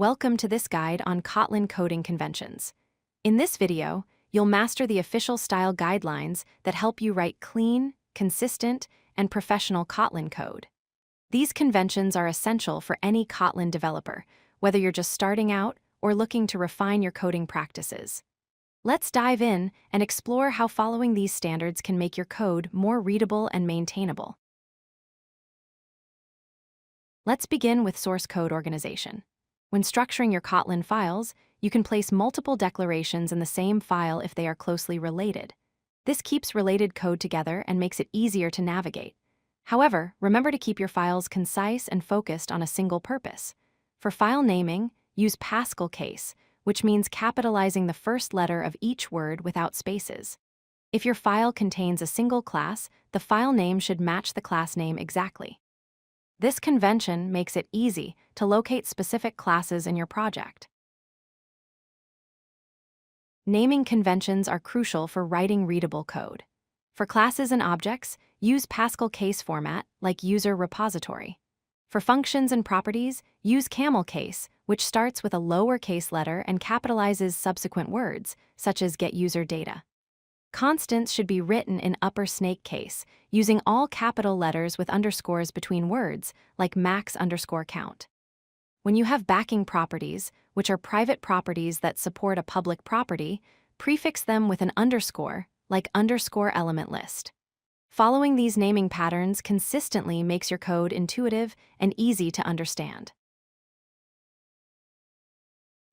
Welcome to this guide on Kotlin coding conventions. In this video, you'll master the official style guidelines that help you write clean, consistent, and professional Kotlin code. These conventions are essential for any Kotlin developer, whether you're just starting out or looking to refine your coding practices. Let's dive in and explore how following these standards can make your code more readable and maintainable. Let's begin with source code organization. When structuring your Kotlin files, you can place multiple declarations in the same file if they are closely related. This keeps related code together and makes it easier to navigate. However, remember to keep your files concise and focused on a single purpose. For file naming, use Pascal case, which means capitalizing the first letter of each word without spaces. If your file contains a single class, the file name should match the class name exactly. This convention makes it easy to locate specific classes in your project. Naming conventions are crucial for writing readable code. For classes and objects, use Pascal case format like user repository. For functions and properties, use camel case, which starts with a lowercase letter and capitalizes subsequent words, such as getUserData. Constants should be written in upper snake case, using all capital letters with underscores between words, like max_count. When you have backing properties, which are private properties that support a public property, prefix them with an underscore, like _elementlist. Following these naming patterns consistently makes your code intuitive and easy to understand.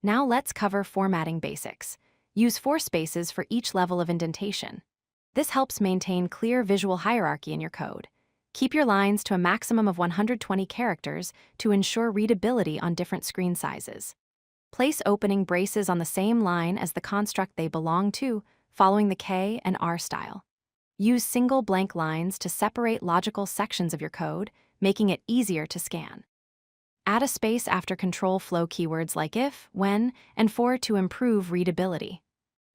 Now let's cover formatting basics. Use 4 spaces for each level of indentation. This helps maintain clear visual hierarchy in your code. Keep your lines to a maximum of 120 characters to ensure readability on different screen sizes. Place opening braces on the same line as the construct they belong to, following the K and R style. Use single blank lines to separate logical sections of your code, making it easier to scan. Add a space after control flow keywords like if, when, and for to improve readability.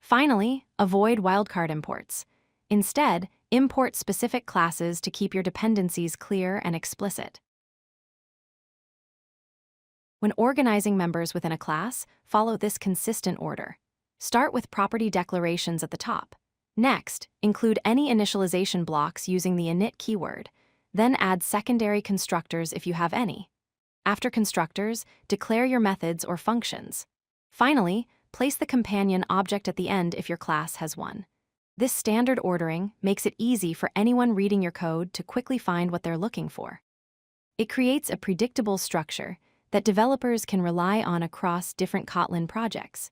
Finally, avoid wildcard imports. Instead, import specific classes to keep your dependencies clear and explicit. When organizing members within a class, follow this consistent order. Start with property declarations at the top. Next, include any initialization blocks using the init keyword. Then add secondary constructors if you have any. After constructors, declare your methods or functions. Finally, place the companion object at the end if your class has one. This standard ordering makes it easy for anyone reading your code to quickly find what they're looking for. It creates a predictable structure that developers can rely on across different Kotlin projects.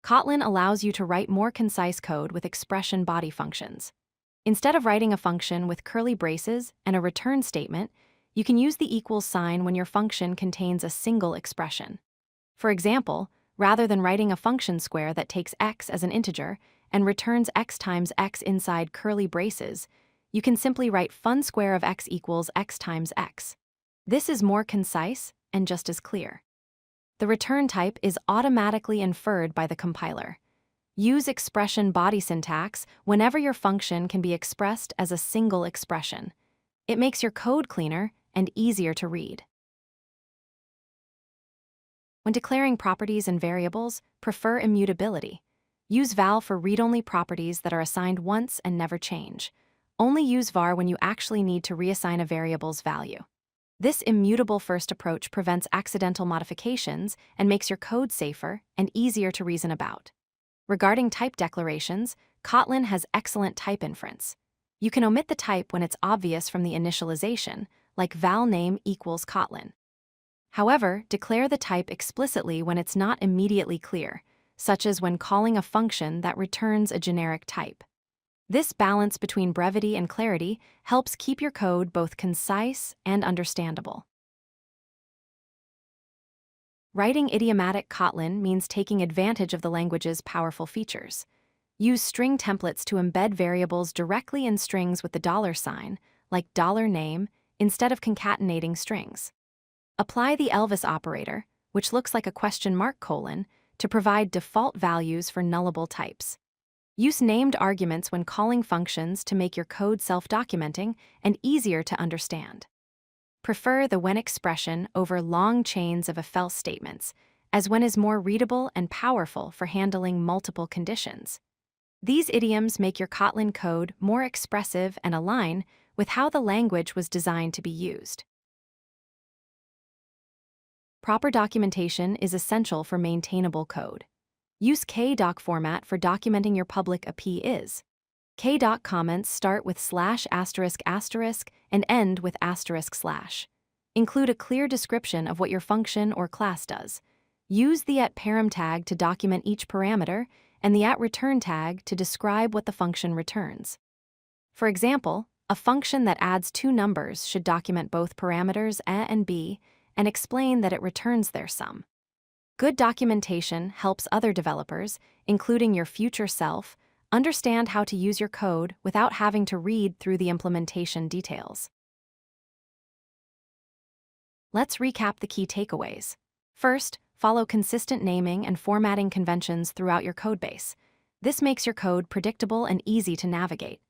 Kotlin allows you to write more concise code with expression body functions. Instead of writing a function with curly braces and a return statement, you can use the equals sign when your function contains a single expression. For example, rather than writing a function square that takes x as an integer and returns x times x inside curly braces, you can simply write fun square of x equals x times x. This is more concise and just as clear. The return type is automatically inferred by the compiler. Use expression body syntax whenever your function can be expressed as a single expression. It makes your code cleaner and easier to read. When declaring properties and variables, prefer immutability. Use val for read-only properties that are assigned once and never change. Only use var when you actually need to reassign a variable's value. This immutable first approach prevents accidental modifications and makes your code safer and easier to reason about. Regarding type declarations, Kotlin has excellent type inference. You can omit the type when it's obvious from the initialization, like val name equals Kotlin. However, declare the type explicitly when it's not immediately clear, such as when calling a function that returns a generic type. This balance between brevity and clarity helps keep your code both concise and understandable. Writing idiomatic Kotlin means taking advantage of the language's powerful features. Use string templates to embed variables directly in strings with the $sign, like $name, instead of concatenating strings. Apply the Elvis operator, which looks like a question mark colon, to provide default values for nullable types. Use named arguments when calling functions to make your code self-documenting and easier to understand. Prefer the when expression over long chains of if else statements, as when is more readable and powerful for handling multiple conditions. These idioms make your Kotlin code more expressive and align with how the language was designed to be used. Proper documentation is essential for maintainable code. Use KDoc format for documenting your public API. KDoc comments start with /*** and end with */. Include a clear description of what your function or class does. Use the @param tag to document each parameter and the @return tag to describe what the function returns. For example, a function that adds two numbers should document both parameters a and b and explain that it returns their sum. Good documentation helps other developers, including your future self, understand how to use your code without having to read through the implementation details. Let's recap the key takeaways. First, follow consistent naming and formatting conventions throughout your codebase. This makes your code predictable and easy to navigate.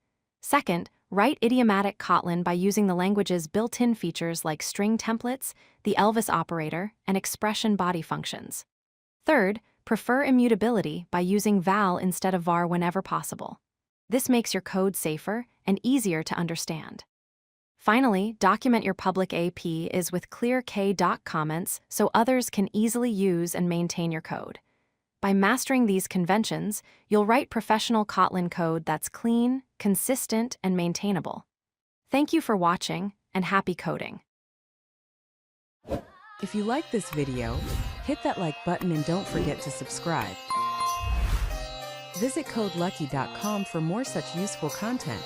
Second, write idiomatic Kotlin by using the language's built-in features like string templates, the Elvis operator, and expression body functions. Third, prefer immutability by using val instead of var whenever possible. This makes your code safer and easier to understand. Finally, document your public APIs with clear KDoc comments so others can easily use and maintain your code. By mastering these conventions, you'll write professional Kotlin code that's clean, consistent, and maintainable. Thank you for watching, and happy coding. If you like this video, hit that like button and don't forget to subscribe. Visit codelucky.com for more such useful content.